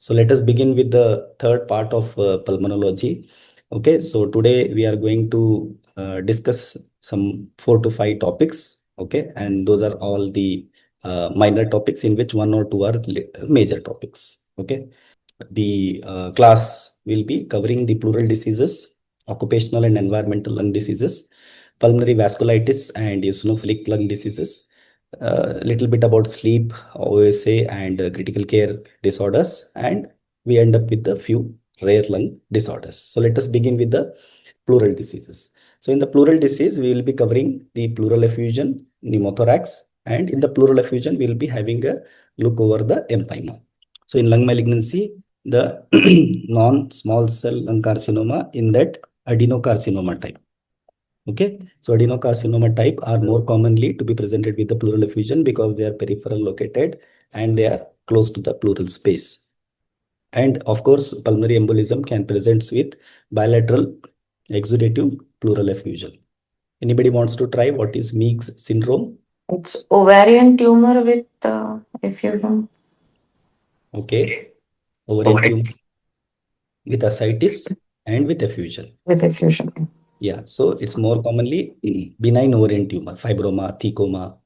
So let us begin with the third part of pulmonology. Okay, so today we are going to discuss some 4 to 5 topics. Okay, and those are all the minor topics, in which 1 or 2 are major topics. Okay, the class will be covering the pleural diseases, occupational and environmental lung diseases, pulmonary vasculitis and eosinophilic lung diseases, a little bit about sleep, OSA, and critical care disorders, and we end up with a few rare lung disorders. So let us begin with the pleural diseases. So in the pleural disease, we will be covering the pleural effusion, pneumothorax, and in the pleural effusion, we will be having a look over the empyema. So in lung malignancy, the non-small cell lung carcinoma in that adenocarcinoma type. Okay, so adenocarcinoma type are more commonly to be presented with the pleural effusion because they are peripheral located and they are close to the pleural space. And of course, pulmonary embolism can present with bilateral exudative pleural effusion. Anybody wants to try what is Meigs syndrome? It's ovarian tumor with effusion. Okay, ovarian tumor with ascites and with effusion. With effusion. Yeah, so it's more commonly benign ovarian tumor, fibroma, thecoma.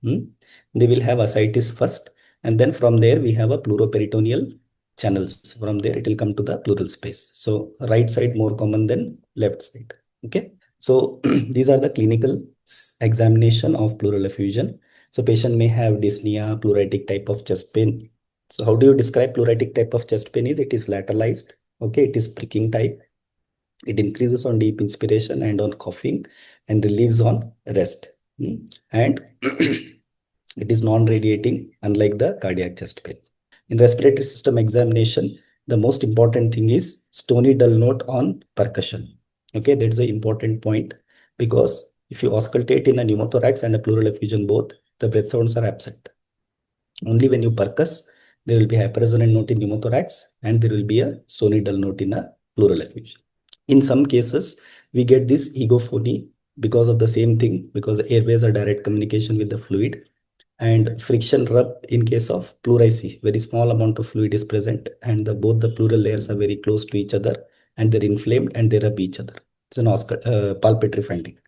They will have ascites first, and then from there we have a pleuroperitoneal channels. From there it will come to the pleural space. So right side more common than left side. Okay, so these are the clinical examination of pleural effusion. So patient may have dyspnea, pleuritic type of chest pain. So how do you describe pleuritic type of chest pain? Is it is lateralized? Okay, it is pricking type. It increases on deep inspiration and on coughing and relieves on rest. And it is non-radiating, unlike the cardiac chest pain. In respiratory system examination, the most important thing is stony dull note on percussion. Okay, that's an important point because if you auscultate in a pneumothorax and a pleural effusion both, the breath sounds are absent. Only when you percuss, there will be hyperresonant note in pneumothorax and there will be a stony dull note in a pleural effusion. In some cases, we get this egophony because of the same thing, because the airways are direct communication with the fluid, and friction rub in case of pleurisy. Very small amount of fluid is present and both the pleural layers are very close to each other and they're inflamed and they rub each other. It's an palpatory finding.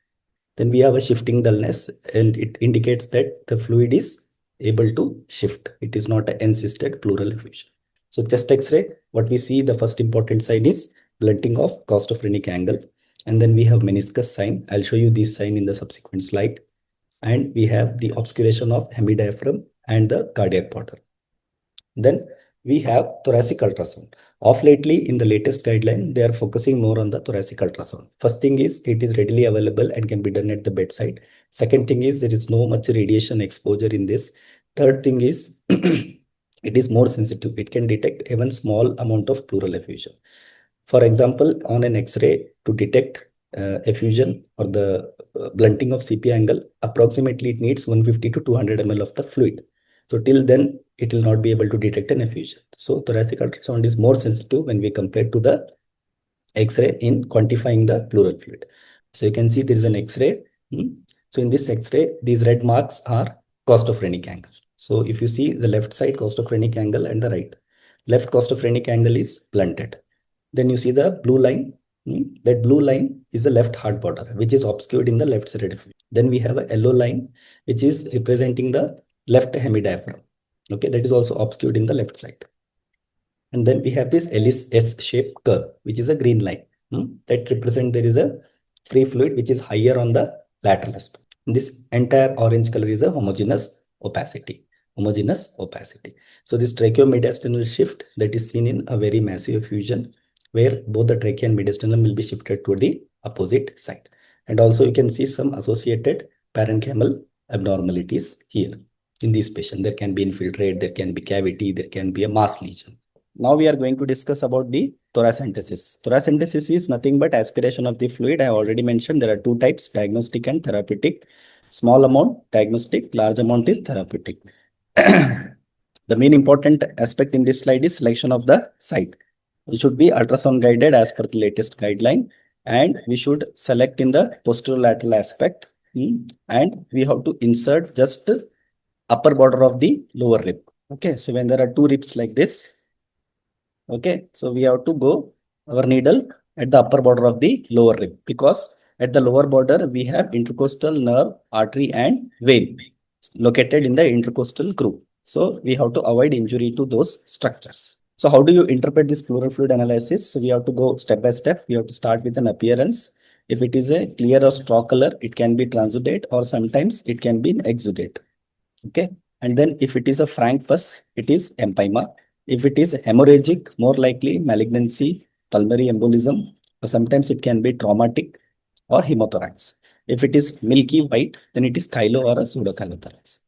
Then we have a shifting dullness and it indicates that the fluid is able to shift. It is not an encysted pleural effusion. So chest X-ray, what we see, the first important sign is blunting of costophrenic angle. And then we have meniscus sign. I'll show you this sign in the subsequent slide. And we have the obscuration of hemidiaphragm and the cardiac border. Then we have thoracic ultrasound. Of lately, in the latest guideline, they are focusing more on the thoracic ultrasound. First thing is it is readily available and can be done at the bedside. Second thing is there is no much radiation exposure in this. Third thing is it is more sensitive. It can detect even small amount of pleural effusion. For example, on an X-ray to detect effusion or the blunting of CP angle, approximately it needs 150 to 200 ml of the fluid. So till then, it will not be able to detect an effusion. So thoracic ultrasound is more sensitive when we compare to the X-ray in quantifying the pleural fluid. So you can see there is an X-ray. So in this X-ray, these red marks are costophrenic angle. So if you see the left side costophrenic angle and the right, left costophrenic angle is blunted. Then you see the blue line. That blue line is the left heart border, which is obscured in the left side effusion. Then we have a yellow line, which is representing the left hemidiaphragm. Okay, that is also obscured in the left side. And then we have this S-shaped curve, which is a green line. That represents there is a free fluid which is higher on the lateral aspect. This entire orange color is a homogeneous opacity. Homogeneous opacity. So this tracheomediastinal shift that is seen in a very massive effusion, where both the trachea and mediastinum will be shifted to the opposite side. And also you can see some associated parenchymal abnormalities here. In this patient, there can be infiltrate, there can be cavity, there can be a mass lesion. Now we are going to discuss about the thoracentesis. Thoracentesis is nothing but aspiration of the fluid. I have already mentioned there are two types, diagnostic and therapeutic. Small amount, diagnostic, large amount is therapeutic. The main important aspect in this slide is selection of the site. It should be ultrasound guided as per the latest guideline, and we should select in the posterolateral aspect, and we have to insert just upper border of the lower rib. Okay, so when there are two ribs like this, Okay, so we have to go our needle at the upper border of the lower rib, because at the lower border we have intercostal nerve, artery, and vein located in the intercostal groove. So we have to avoid injury to those structures. So how do you interpret this pleural fluid analysis? So we have to go step by step. We have to start with an appearance. If it is a clear or straw color, it can be transudate, or sometimes it can be exudate. Okay. And then if it is a frank pus, it is empyema. If it is hemorrhagic, more likely malignancy, pulmonary embolism, or sometimes it can be traumatic or hemothorax. If it is milky white, then it is chylo or a pseudocylothorax.